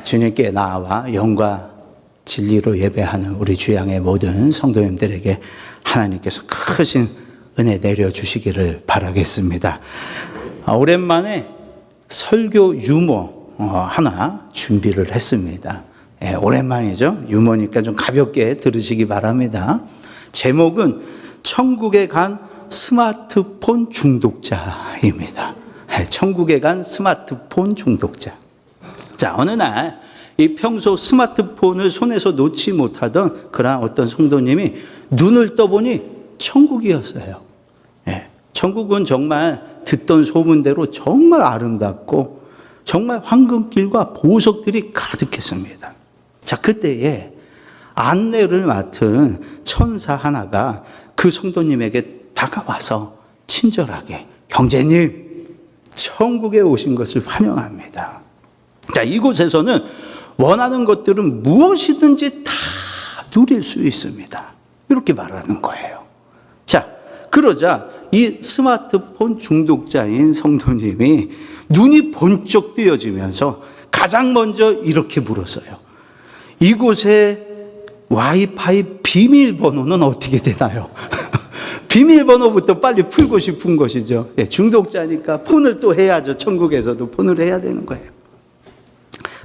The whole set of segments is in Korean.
주님께 나와 영과 진리로 예배하는 우리 주양의 모든 성도님들에게 하나님께서 크신 은혜 내려주시기를 바라겠습니다. 오랜만에 설교 유머 하나 준비를 했습니다. 오랜만이죠. 유머니까 좀 가볍게 들으시기 바랍니다. 제목은 천국에 간 스마트폰 중독자입니다. 천국에 간 스마트폰 중독자. 자, 어느 날 이 평소 스마트폰을 손에서 놓지 못하던 그런 어떤 성도님이 눈을 떠보니 천국이었어요. 천국은 정말 듣던 소문대로 정말 아름답고 정말 황금길과 보석들이 가득했습니다. 자, 그때에 안내를 맡은 천사 하나가 그 성도님에게 다가와서 친절하게 형제님, 천국에 오신 것을 환영합니다. 자, 이곳에서는 원하는 것들은 무엇이든지 다 누릴 수 있습니다. 이렇게 말하는 거예요. 자, 그러자 이 스마트폰 중독자인 성도님이 눈이 번쩍 뜨여지면서 가장 먼저 이렇게 물었어요. 이곳의 와이파이 비밀번호는 어떻게 되나요? 비밀번호부터 빨리 풀고 싶은 것이죠. 중독자니까 폰을 또 해야죠. 천국에서도 폰을 해야 되는 거예요.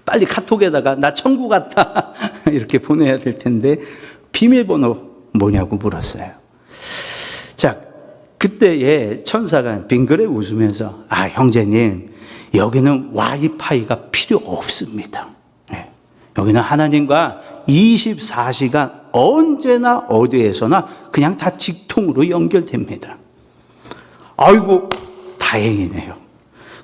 빨리 카톡에다가 나 천국 갔다 이렇게 보내야 될 텐데 비밀번호 뭐냐고 물었어요. 자, 그때에 천사가 빙그레 웃으면서 형제님, 여기는 와이파이가 필요 없습니다. 여기는 하나님과 24시간 언제나 어디에서나 그냥 다 직통으로 연결됩니다. 아이고, 다행이네요.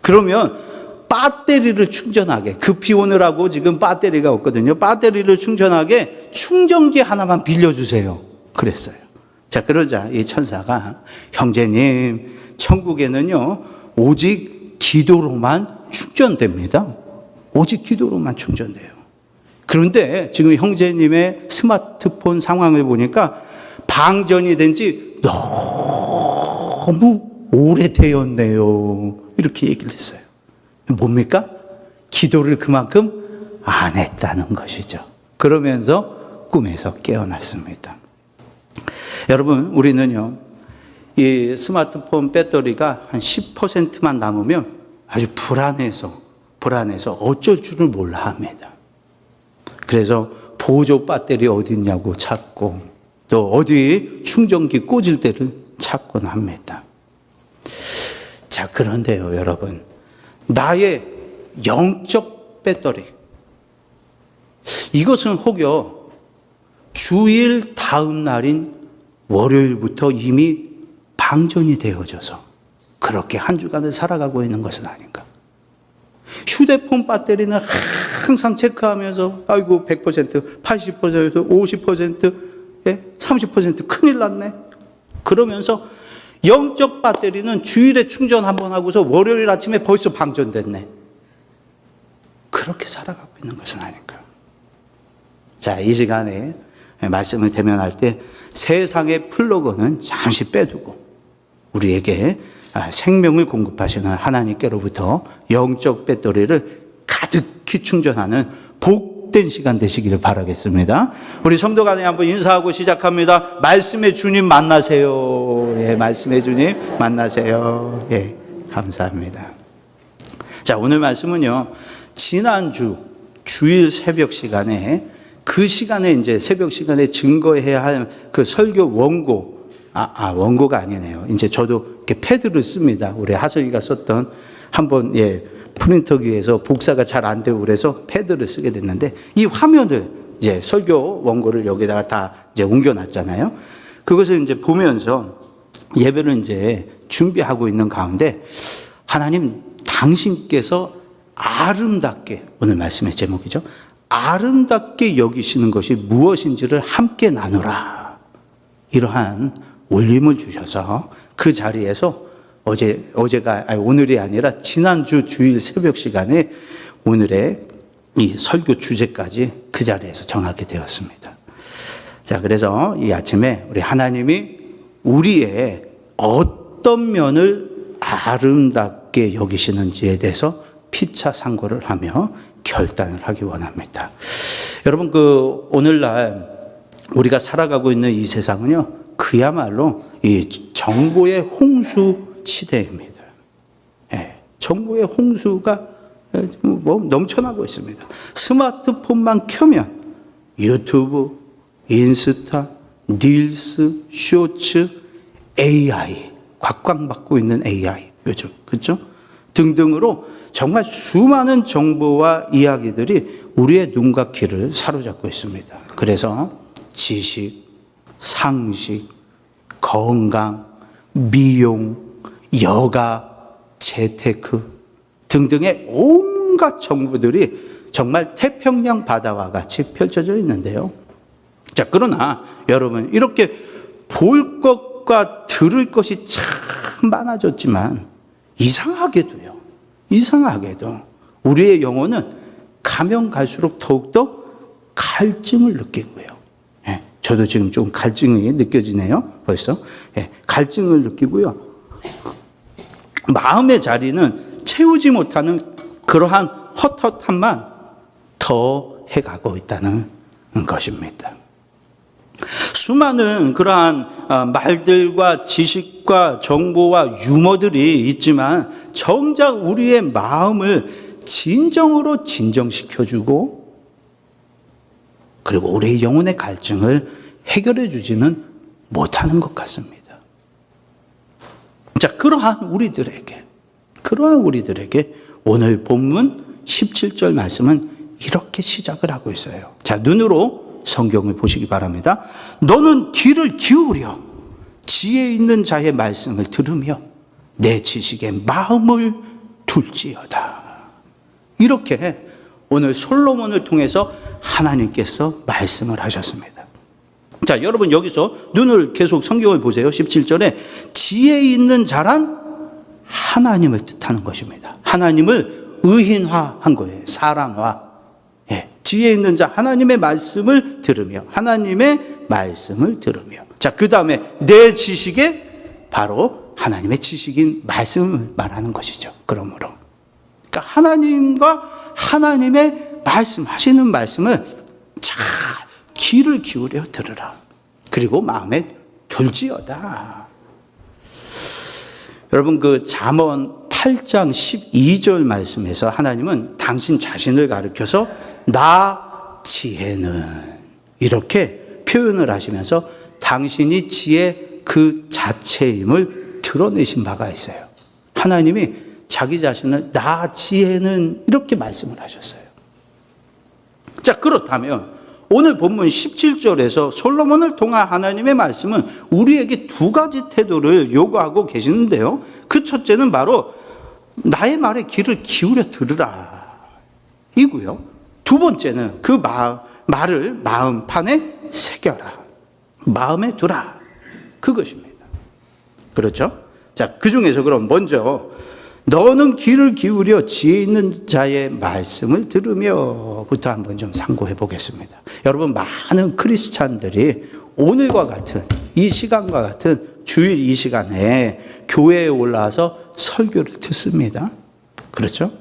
그러면 배터리를 충전하게, 급히 오느라고 지금 배터리가 없거든요. 배터리를 충전하게 충전기 하나만 빌려주세요. 그랬어요. 자, 그러자 이 천사가 형제님, 천국에는요 오직 기도로만 충전됩니다. 오직 기도로만 충전돼요. 그런데 지금 형제님의 스마트폰 상황을 보니까 방전이 된 지 너무 오래되었네요. 이렇게 얘기를 했어요. 뭡니까? 기도를 그만큼 안 했다는 것이죠. 그러면서 꿈에서 깨어났습니다. 여러분, 우리는요, 이 스마트폰 배터리가 한 10%만 남으면 아주 불안해서 어쩔 줄을 몰라 합니다. 그래서 보조 배터리 어디 있냐고 찾고 또 어디 충전기 꽂을 때를 찾곤 합니다. 자, 그런데요, 여러분, 나의 영적 배터리, 이것은 혹여 주일 다음 날인 월요일부터 이미 방전이 되어져서 그렇게 한 주간을 살아가고 있는 것은 아닌가. 휴대폰 배터리는 항상 체크하면서 아이고 100%, 80%, 50%, 30% 큰일 났네. 그러면서 영적 배터리는 주일에 충전 한번 하고서 월요일 아침에 벌써 방전됐네. 그렇게 살아가고 있는 것은 아닌가. 자, 이 시간에 말씀을 대면할 때 세상의 플러그는 잠시 빼두고 우리에게 생명을 공급하시는 하나님께로부터 영적 배터리를 가득히 충전하는 복된 시간 되시기를 바라겠습니다. 우리 성도 간에 한번 인사하고 시작합니다. 말씀의 주님 만나세요. 말씀의 주님 만나세요. 감사합니다. 자, 오늘 말씀은요, 지난주 주일 새벽 시간에 그 시간에 이제 새벽 시간에 증거해야 할 그 설교 원고, 원고가 아니네요. 이제 저도 이렇게 패드를 씁니다. 우리 하성이가 썼던 한번 프린터기에서 복사가 잘 안 되고 그래서 패드를 쓰게 됐는데 이 화면을 이제 설교 원고를 여기다가 다 이제 옮겨놨잖아요. 그것을 이제 보면서 예배를 이제 준비하고 있는 가운데 하나님 당신께서 아름답게, 오늘 말씀의 제목이죠. 아름답게 여기시는 것이 무엇인지를 함께 나누라. 이러한 울림을 주셔서 그 자리에서 오늘이 아니라 지난주 주일 새벽 시간에 오늘의 이 설교 주제까지 그 자리에서 정하게 되었습니다. 자, 그래서 이 아침에 우리 하나님이 우리의 어떤 면을 아름답게 여기시는지에 대해서 피차 상고를 하며 결단을 하기 원합니다. 여러분, 오늘날 우리가 살아가고 있는 이 세상은요, 그야말로 이 정보의 홍수 시대입니다. 정보의 홍수가 넘쳐나고 있습니다. 스마트폰만 켜면 유튜브, 인스타, 릴스, 쇼츠, AI, 곽광받고 있는 AI 요즘, 그렇죠? 등등으로 정말 수많은 정보와 이야기들이 우리의 눈과 귀를 사로잡고 있습니다. 그래서 지식, 상식, 건강, 미용, 여가, 재테크 등등의 온갖 정보들이 정말 태평양 바다와 같이 펼쳐져 있는데요. 자, 그러나 여러분, 이렇게 볼 것과 들을 것이 참 많아졌지만 이상하게도 우리의 영혼은 가면 갈수록 더욱더 갈증을 느끼고요. 저도 지금 좀 갈증이 느껴지네요. 벌써. 갈증을 느끼고요. 마음의 자리는 채우지 못하는 그러한 헛헛함만 더 해가고 있다는 것입니다. 수많은 그러한 말들과 지식과 정보와 유머들이 있지만 정작 우리의 마음을 진정으로 진정시켜주고 그리고 우리의 영혼의 갈증을 해결해 주지는 못하는 것 같습니다. 자, 그러한 우리들에게 오늘 본문 17절 말씀은 이렇게 시작을 하고 있어요. 자, 눈으로 성경을 보시기 바랍니다. 너는 귀를 기울여 지혜 있는 자의 말씀을 들으며 내 지식에 마음을 둘지어다. 이렇게 오늘 솔로몬을 통해서 하나님께서 말씀을 하셨습니다. 자, 여러분 여기서 눈을 계속 성경을 보세요. 17절에 지혜 있는 자란 하나님을 뜻하는 것입니다. 하나님을 의인화한 거예요. 사랑화. 지혜 있는 자, 하나님의 말씀을 들으며, 자, 그 다음에 내 지식에 바로 하나님의 지식인 말씀을 말하는 것이죠. 그러므로. 그러니까 하나님과 하나님의 말씀하시는 말씀을 잘 귀를 기울여 들으라. 그리고 마음에 둘지어다. 여러분, 잠언 8장 12절 말씀에서 하나님은 당신 자신을 가리켜서 나 지혜는 이렇게 표현을 하시면서 당신이 지혜 그 자체임을 드러내신 바가 있어요. 하나님이 자기 자신을 나 지혜는 이렇게 말씀을 하셨어요. 자, 그렇다면 오늘 본문 17절에서 솔로몬을 통한 하나님의 말씀은 우리에게 두 가지 태도를 요구하고 계시는데요. 그 첫째는 바로 나의 말에 귀를 기울여 들으라 이고요. 두 번째는 그 말을 마음판에 새겨라. 마음에 두라. 그것입니다. 그렇죠? 자, 그 중에서 그럼 먼저 너는 귀를 기울여 지혜 있는 자의 말씀을 들으며부터 한번 좀 상고해 보겠습니다. 여러분, 많은 크리스찬들이 오늘과 같은 이 시간과 같은 주일 이 시간에 교회에 올라와서 설교를 듣습니다. 그렇죠?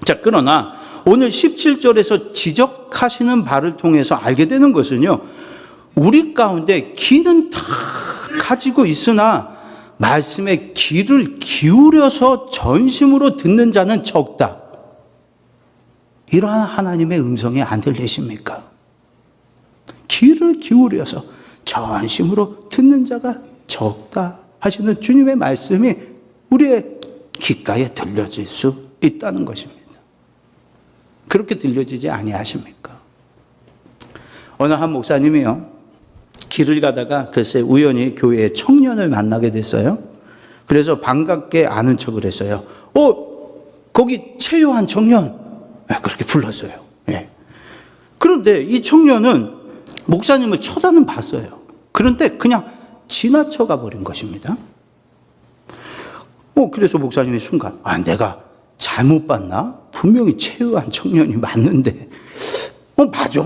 자, 그러나 오늘 17절에서 지적하시는 바를 통해서 알게 되는 것은요, 우리 가운데 귀는 다 가지고 있으나 말씀에 귀를 기울여서 전심으로 듣는 자는 적다. 이러한 하나님의 음성이 안 들리십니까? 귀를 기울여서 전심으로 듣는 자가 적다 하시는 주님의 말씀이 우리의 귓가에 들려질 수 있다는 것입니다. 그렇게 들려지지 아니하십니까? 어느 한 목사님이요, 길을 가다가 글쎄 우연히 교회에 청년을 만나게 됐어요. 그래서 반갑게 아는 척을 했어요. 거기 최요한 청년. 그렇게 불렀어요. 그런데 이 청년은 목사님을 쳐다는 봤어요. 그런데 그냥 지나쳐가 버린 것입니다. 그래서 목사님이 순간 내가 잘못 봤나? 분명히 최요한 청년이 맞는데 맞아.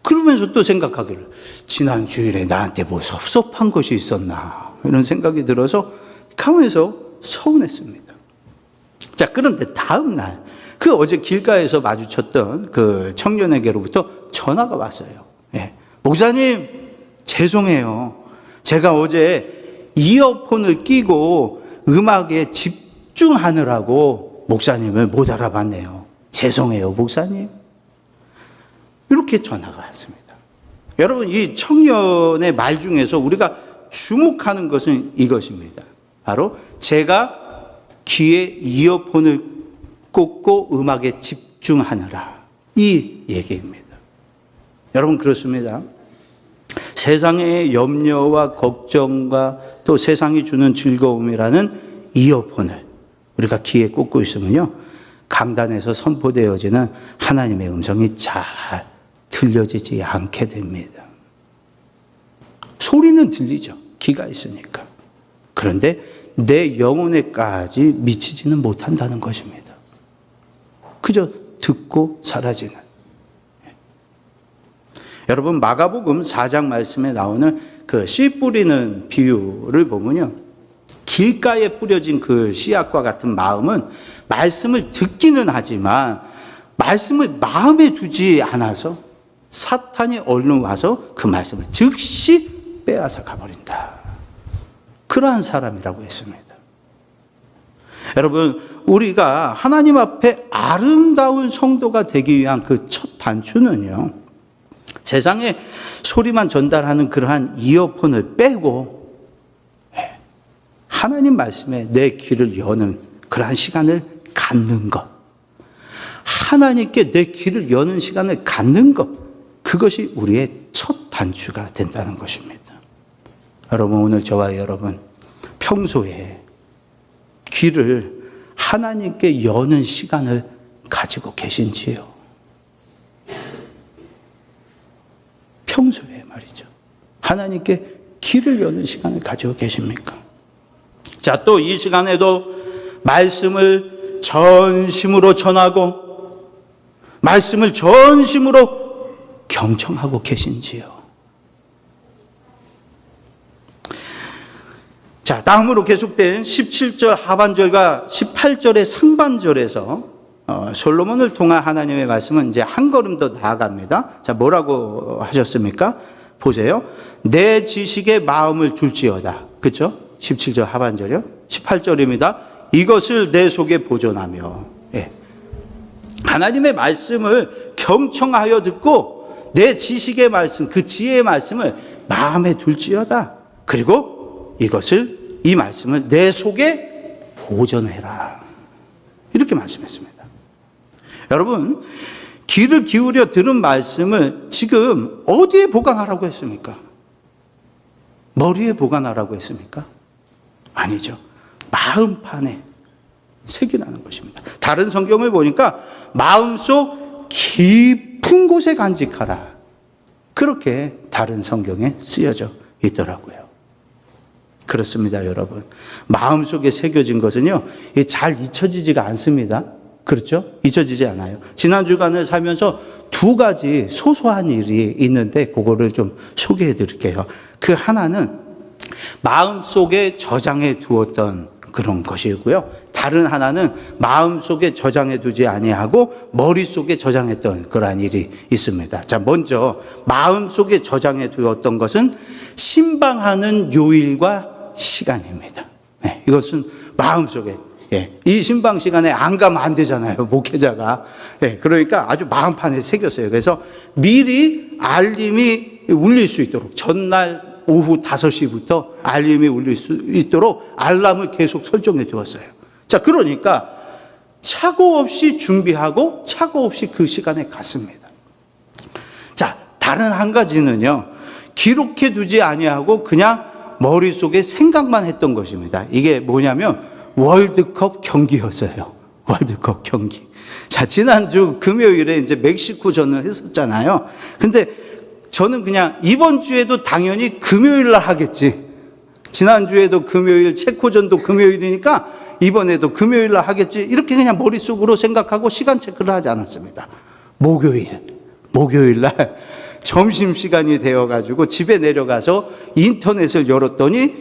그러면서 또 생각하기를 지난 주일에 나한테 뭐 섭섭한 것이 있었나 이런 생각이 들어서 가면서 서운했습니다. 자, 그런데 다음 날, 그 어제 길가에서 마주쳤던 그 청년에게로부터 전화가 왔어요. 예. 목사님, 죄송해요. 제가 어제 이어폰을 끼고 음악에 집중하느라고 목사님을 못 알아봤네요. 죄송해요, 목사님. 이렇게 전화가 왔습니다. 여러분, 이 청년의 말 중에서 우리가 주목하는 것은 이것입니다. 바로 제가 귀에 이어폰을 꽂고 음악에 집중하느라, 이 얘기입니다. 여러분, 그렇습니다. 세상의 염려와 걱정과 또 세상이 주는 즐거움이라는 이어폰을 우리가 귀에 꽂고 있으면요, 강단에서 선포되어지는 하나님의 음성이 잘 들려지지 않게 됩니다. 소리는 들리죠. 귀가 있으니까. 그런데 내 영혼에까지 미치지는 못한다는 것입니다. 그저 듣고 사라지는. 여러분, 마가복음 4장 말씀에 나오는 그 씨 뿌리는 비유를 보면요, 길가에 뿌려진 그 씨앗과 같은 마음은 말씀을 듣기는 하지만 말씀을 마음에 두지 않아서 사탄이 얼른 와서 그 말씀을 즉시 빼앗아 가버린다. 그러한 사람이라고 했습니다. 여러분, 우리가 하나님 앞에 아름다운 성도가 되기 위한 그 첫 단추는요, 세상에 소리만 전달하는 그러한 이어폰을 빼고 하나님 말씀에 내 귀를 여는 그러한 시간을 갖는 것, 하나님께 내 귀를 여는 시간을 갖는 것, 그것이 우리의 첫 단추가 된다는 것입니다. 여러분, 오늘 저와 여러분 평소에 귀를 하나님께 여는 시간을 가지고 계신지요? 평소에 말이죠. 하나님께 귀를 여는 시간을 가지고 계십니까? 자, 또 이 시간에도 말씀을 전심으로 전하고 말씀을 전심으로 경청하고 계신지요? 자, 다음으로 계속된 17절 하반절과 18절의 상반절에서 솔로몬을 통한 하나님의 말씀은 이제 한 걸음 더 나아갑니다. 자, 뭐라고 하셨습니까? 보세요. 내 지식에 마음을 둘지어다. 그렇죠? 17절 하반절이요. 18절입니다. 이것을 내 속에 보존하며. 예. 하나님의 말씀을 경청하여 듣고 내 지식의 말씀, 그 지혜의 말씀을 마음에 둘지어다. 그리고 이 말씀을 내 속에 보존해라. 이렇게 말씀했습니다. 여러분, 귀를 기울여 들은 말씀을 지금 어디에 보관하라고 했습니까? 머리에 보관하라고 했습니까? 아니죠. 마음판에 새기라는 것입니다. 다른 성경을 보니까 마음속 깊은 곳에 간직하라. 그렇게 다른 성경에 쓰여져 있더라고요. 그렇습니다, 여러분. 마음속에 새겨진 것은요, 잘 잊혀지지가 않습니다. 그렇죠? 잊혀지지 않아요. 지난 주간을 살면서 두 가지 소소한 일이 있는데 그거를 좀 소개해 드릴게요. 그 하나는 마음속에 저장해 두었던 그런 것이고요. 다른 하나는 마음속에 저장해 두지 아니하고 머릿속에 저장했던 그러한 일이 있습니다. 자, 먼저 마음속에 저장해 두었던 것은 신방하는 요일과 시간입니다. 네, 이것은 마음속에, 이 신방 시간에 안 가면 안 되잖아요, 목회자가. 그러니까 아주 마음판에 새겼어요. 그래서 미리 알림이 울릴 수 있도록, 전날 오후 5시부터 알림이 울릴 수 있도록 알람을 계속 설정해 두었어요. 자, 그러니까 착오 없이 준비하고 착오 없이 그 시간에 갔습니다. 자, 다른 한 가지는요, 기록해 두지 아니하고 그냥 머릿속에 생각만 했던 것입니다. 이게 뭐냐면 월드컵 경기였어요. 월드컵 경기. 자, 지난주 금요일에 이제 멕시코전을 했었잖아요. 근데 저는 그냥 이번 주에도 당연히 금요일 날 하겠지. 지난주에도 금요일, 체코전도 금요일이니까 이번에도 금요일 날 하겠지. 이렇게 그냥 머릿속으로 생각하고 시간 체크를 하지 않았습니다. 목요일 날 점심시간이 되어가지고 집에 내려가서 인터넷을 열었더니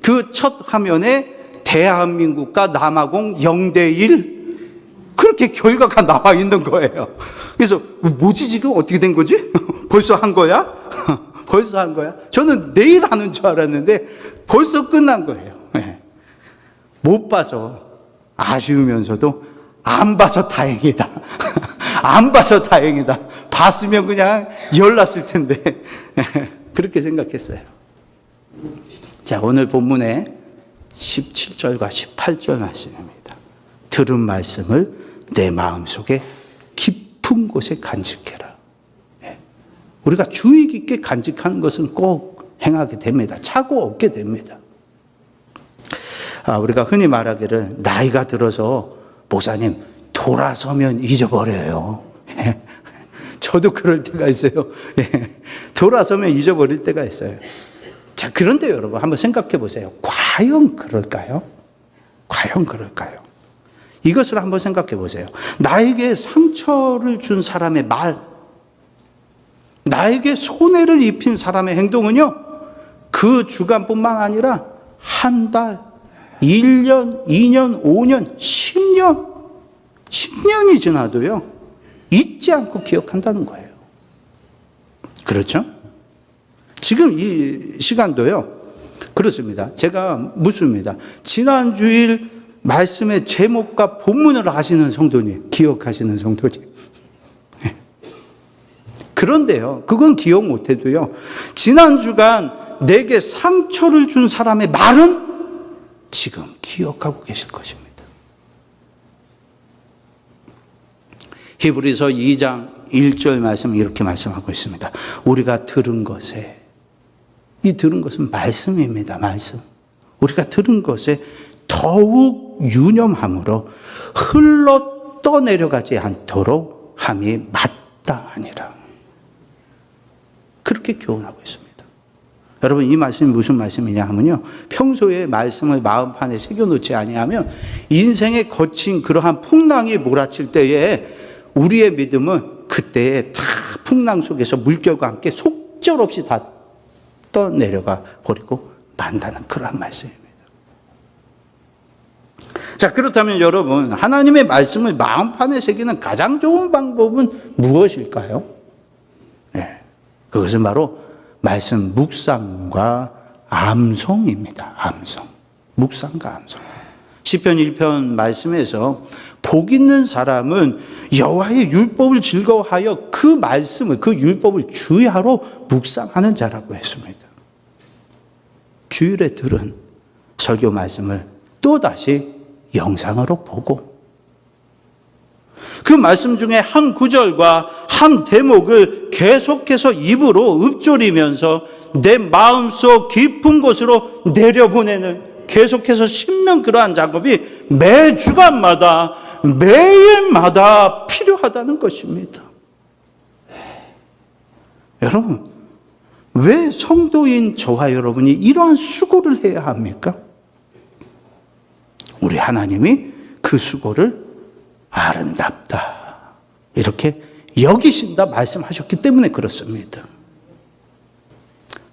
그 첫 화면에 대한민국과 남아공 0대1 그렇게 결과가 나와 있는 거예요. 그래서 뭐지 지금 어떻게 된 거지? 벌써 한 거야? 벌써 한 거야? 저는 내일 하는 줄 알았는데 벌써 끝난 거예요. 네. 못 봐서 아쉬우면서도 안 봐서 다행이다. 안 봐서 다행이다. 봤으면 그냥 열났을 텐데. 그렇게 생각했어요. 자, 오늘 본문의 17절과 18절 말씀입니다. 들은 말씀을 내 마음속에 깊은 곳에 간직해라. 우리가 주의 깊게 간직하는 것은 꼭 행하게 됩니다. 차고 얻게 됩니다. 우리가 흔히 말하기를 나이가 들어서 목사님 돌아서면 잊어버려요. 저도 그럴 때가 있어요. 돌아서면 잊어버릴 때가 있어요. 자, 그런데 여러분 한번 생각해 보세요. 과연 그럴까요? 과연 그럴까요? 이것을 한번 생각해 보세요. 나에게 상처를 준 사람의 말, 나에게 손해를 입힌 사람의 행동은요, 그 주간뿐만 아니라 한 달, 1년, 2년, 5년, 10년이 지나도요, 잊지 않고 기억한다는 거예요. 그렇죠? 지금 이 시간도요, 그렇습니다. 제가 묻습니다. 지난 주일 말씀의 제목과 본문을 아시는 성도님, 기억하시는 성도님. 그런데요, 그건 기억 못해도요, 지난 주간 내게 상처를 준 사람의 말은 지금 기억하고 계실 것입니다. 히브리서 2장 1절 말씀 이렇게 말씀하고 있습니다. 우리가 들은 것에, 이 들은 것은 말씀입니다. 말씀. 우리가 들은 것에 더욱 유념함으로 흘러 떠내려가지 않도록 함이 마땅하니라. 그렇게 교훈하고 있습니다. 여러분, 이 말씀이 무슨 말씀이냐 하면요, 평소에 말씀을 마음판에 새겨놓지 아니하면 인생에 거친 그러한 풍랑이 몰아칠 때에 우리의 믿음은 그때에 다 풍랑 속에서 물결과 함께 속절없이 다 떠내려가 버리고 만다는 그러한 말씀입니다. 자, 그렇다면 여러분, 하나님의 말씀을 마음판에 새기는 가장 좋은 방법은 무엇일까요? 네, 그것은 바로 말씀 묵상과 암송입니다. 암송. 묵상과 암송. 시편 1편 말씀에서 복 있는 사람은 여호와의 율법을 즐거워하여 그 말씀을, 그 율법을 주야로 묵상하는 자라고 했습니다. 주일에 들은 설교 말씀을 또다시 영상으로 보고 그 말씀 중에 한 구절과 한 대목을 계속해서 입으로 읊조리면서 내 마음속 깊은 곳으로 내려보내는, 계속해서 심는 그러한 작업이 매 주간마다 매일마다 필요하다는 것입니다. 여러분, 왜 성도인 저와 여러분이 이러한 수고를 해야 합니까? 우리 하나님이 그 수고를 아름답다 이렇게 여기신다 말씀하셨기 때문에 그렇습니다.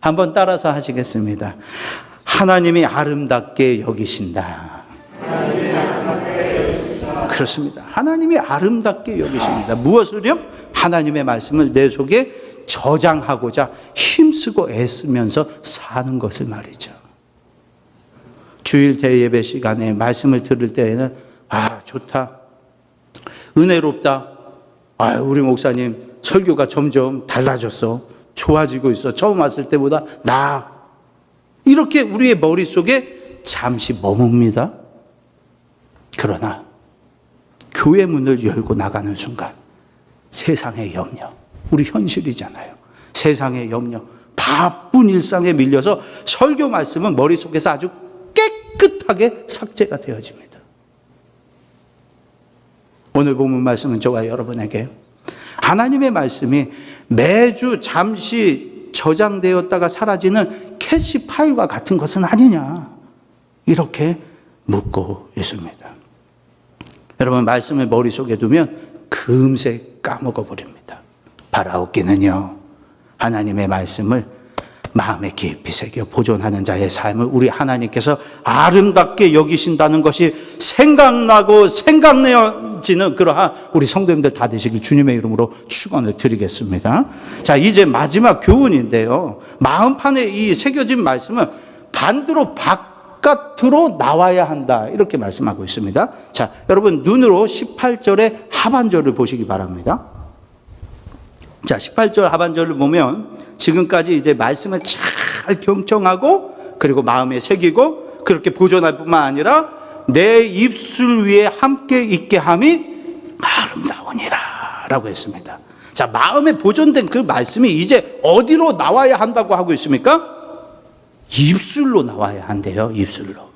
한번 따라서 하시겠습니다. 하나님이 아름답게 여기신다. 그렇습니다. 하나님이 아름답게 여기십니다. 무엇을요? 하나님의 말씀을 내 속에 저장하고자 힘쓰고 애쓰면서 사는 것을 말이죠. 주일 대예배 시간에 말씀을 들을 때에는 좋다, 은혜롭다, 우리 목사님 설교가 점점 달라졌어, 좋아지고 있어, 처음 왔을 때보다 나아, 이렇게 우리의 머릿속에 잠시 머뭅니다. 그러나 교회 문을 열고 나가는 순간 세상의 염려, 우리 현실이잖아요. 세상의 염려, 바쁜 일상에 밀려서 설교 말씀은 머릿속에서 아주 깨끗하게 삭제가 되어집니다. 오늘 본문 말씀은 저와 여러분에게 하나님의 말씀이 매주 잠시 저장되었다가 사라지는 캐시 파일과 같은 것은 아니냐, 이렇게 묻고 있습니다. 여러분, 말씀을 머릿속에 두면 금세 까먹어 버립니다. 바라옵기는요, 하나님의 말씀을 마음에 깊이 새겨 보존하는 자의 삶을 우리 하나님께서 아름답게 여기신다는 것이 생각나고 넘치는 그러한 우리 성도님들 다 되시길 주님의 이름으로 축원을 드리겠습니다. 자, 이제 마지막 교훈인데요. 마음판에 이 새겨진 말씀은 반대로 바깥으로 나와야 한다, 이렇게 말씀하고 있습니다. 자, 여러분 눈으로 18절의 하반절을 보시기 바랍니다. 자, 18절 하반절을 보면 지금까지 이제 말씀을 잘 경청하고 그리고 마음에 새기고 그렇게 보존할 뿐만 아니라 내 입술 위에 함께 있게 함이 아름다우니라 라고 했습니다. 자, 마음에 보존된 그 말씀이 이제 어디로 나와야 한다고 하고 있습니까? 입술로 나와야 한대요. 입술로.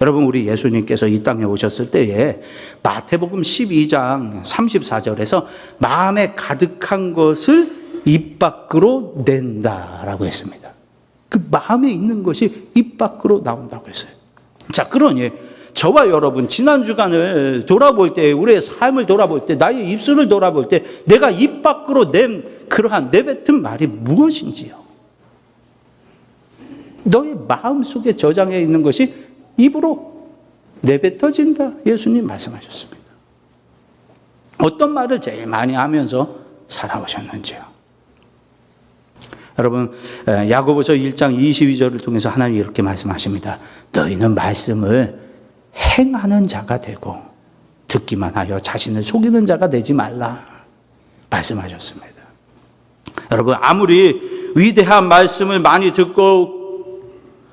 여러분, 우리 예수님께서 이 땅에 오셨을 때에 마태복음 12장 34절에서 마음에 가득한 것을 입 밖으로 낸다라고 했습니다. 그 마음에 있는 것이 입 밖으로 나온다고 했어요. 자, 그러니 저와 여러분 지난 주간을 돌아볼 때, 우리의 삶을 돌아볼 때, 나의 입술을 돌아볼 때 내가 입 밖으로 낸 그러한 내뱉은 말이 무엇인지요? 너의 마음속에 저장해 있는 것이 입으로 내뱉어진다, 예수님 말씀하셨습니다. 어떤 말을 제일 많이 하면서 살아오셨는지요? 여러분, 야고보서 1장 22절을 통해서 하나님이 이렇게 말씀하십니다. 너희는 말씀을 행하는 자가 되고 듣기만 하여 자신을 속이는 자가 되지 말라 말씀하셨습니다. 여러분, 아무리 위대한 말씀을 많이 듣고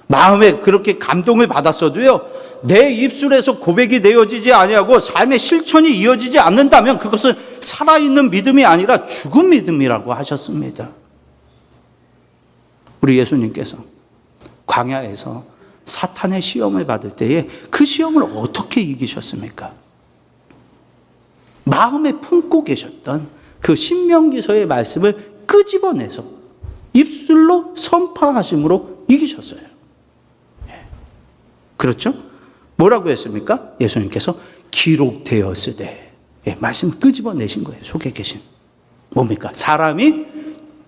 마음에 그렇게 감동을 받았어도요, 내 입술에서 고백이 되어지지 아니하고 삶의 실천이 이어지지 않는다면 그것은 살아있는 믿음이 아니라 죽은 믿음이라고 하셨습니다. 우리 예수님께서 광야에서 사탄의 시험을 받을 때에 그 시험을 어떻게 이기셨습니까? 마음에 품고 계셨던 그 신명기서의 말씀을 끄집어내서 입술로 선포하심으로 이기셨어요. 그렇죠? 뭐라고 했습니까? 예수님께서 기록되었으되, 말씀 끄집어내신 거예요. 속에 계신. 뭡니까? 사람이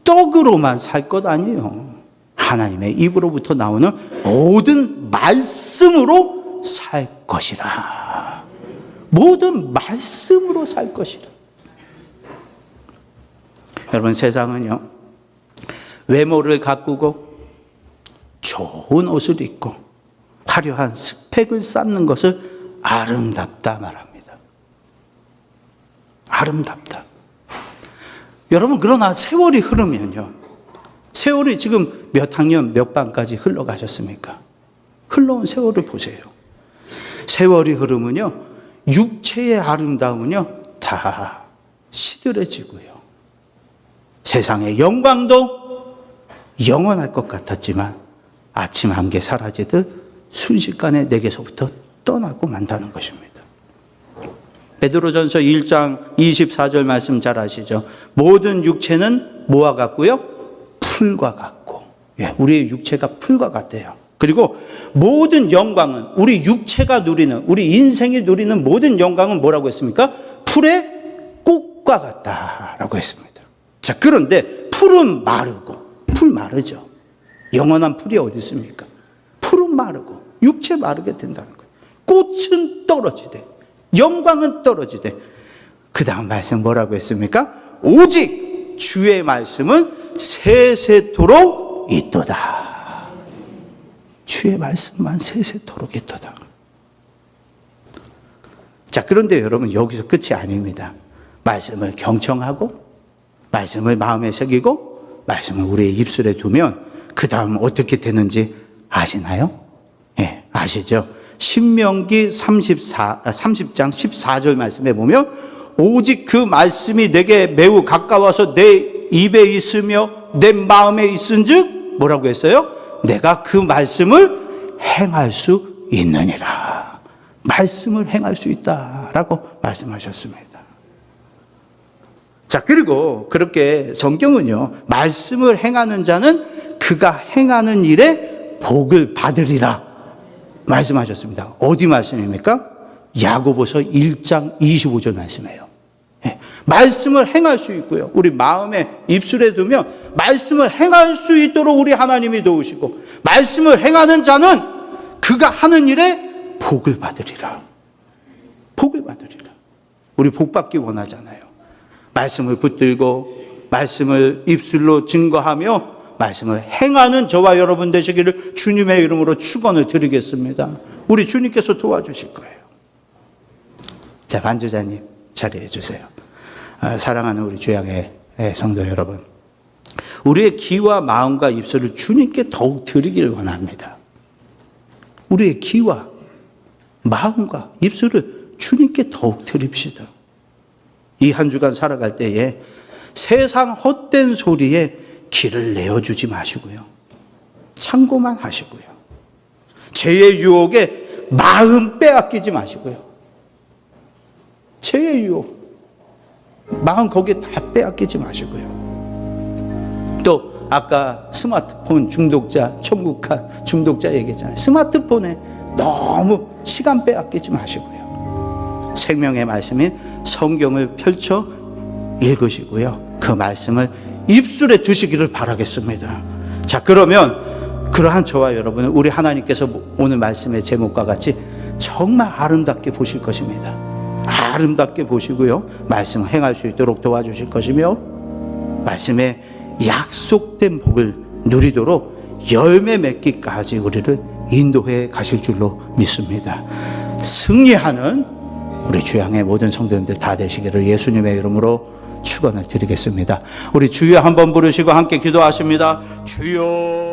떡으로만 살 것 아니에요. 하나님의 입으로부터 나오는 모든 말씀으로 살 것이라. 모든 말씀으로 살 것이라. 여러분, 세상은요, 외모를 가꾸고 좋은 옷을 입고 화려한 스펙을 쌓는 것을 아름답다 말합니다. 아름답다. 여러분, 그러나 세월이 흐르면요, 세월이 지금 몇 학년 몇 반까지 흘러가셨습니까? 흘러온 세월을 보세요. 세월이 흐르면요, 육체의 아름다움은요 다 시들해지고요, 세상의 영광도 영원할 것 같았지만 아침 한개 사라지듯 순식간에 내게서부터 떠나고 만다는 것입니다. 베드로전서 1장 24절 말씀 잘 아시죠? 모든 육체는 뭐와 같고요? 풀과 같고. 우리의 육체가 풀과 같대요. 그리고 모든 영광은, 우리 육체가 누리는, 우리 인생이 누리는 모든 영광은 뭐라고 했습니까? 풀의 꽃과 같다라고 했습니다. 자, 그런데 풀은 마르고, 풀 마르죠. 영원한 풀이 어디 있습니까? 풀은 마르고 육체 마르게 된다는 거예요. 꽃은 떨어지되 영광은 떨어지되, 그 다음 말씀 뭐라고 했습니까? 오직 주의 말씀은 세세토록 있도다. 주의 말씀만 세세토록 있도다. 자, 그런데 여러분, 여기서 끝이 아닙니다. 말씀을 경청하고 말씀을 마음에 새기고 말씀을 우리의 입술에 두면 그 다음 어떻게 되는지 아시나요? 예, 아시죠? 신명기 30장 14절 말씀에 보면 오직 그 말씀이 내게 매우 가까워서 내 입에 있으며 내 마음에 있은즉 뭐라고 했어요? 내가 그 말씀을 행할 수 있느니라. 말씀을 행할 수 있다라고 말씀하셨습니다. 자, 그리고 그렇게 성경은요, 말씀을 행하는 자는 그가 행하는 일에 복을 받으리라 말씀하셨습니다. 어디 말씀입니까? 야고보서 1장 25절 말씀이에요. 말씀을 행할 수 있고요, 우리 마음에 입술에 두면 말씀을 행할 수 있도록 우리 하나님이 도우시고, 말씀을 행하는 자는 그가 하는 일에 복을 받으리라. 복을 받으리라. 우리 복받기 원하잖아요. 말씀을 붙들고 말씀을 입술로 증거하며 말씀을 행하는 저와 여러분 되시기를 주님의 이름으로 축원을 드리겠습니다. 우리 주님께서 도와주실 거예요. 자, 반주자님 자리해 주세요. 사랑하는 우리 주양의 성도 여러분, 우리의 귀와 마음과 입술을 주님께 더욱 드리기를 원합니다. 우리의 귀와 마음과 입술을 주님께 더욱 드립시다. 이 한 주간 살아갈 때에 세상 헛된 소리에 귀를 내어주지 마시고요. 참고만 하시고요. 죄의 유혹에 마음 빼앗기지 마시고요. 죄의 유혹, 마음 거기에 다 빼앗기지 마시고요. 또 아까 스마트폰 중독자, 천국한 중독자 얘기했잖아요. 스마트폰에 너무 시간 빼앗기지 마시고요. 생명의 말씀인 성경을 펼쳐 읽으시고요. 그 말씀을 입술에 두시기를 바라겠습니다. 자, 그러면 그러한 저와 여러분은 우리 하나님께서 오늘 말씀의 제목과 같이 정말 아름답게 보실 것입니다. 아름답게 보시고요. 말씀을 행할 수 있도록 도와주실 것이며 말씀에 약속된 복을 누리도록 열매 맺기까지 우리를 인도해 가실 줄로 믿습니다. 승리하는 우리 주양의 모든 성도님들 다 되시기를 예수님의 이름으로 축원을 드리겠습니다. 우리 주여 한번 부르시고 함께 기도하십니다. 주여.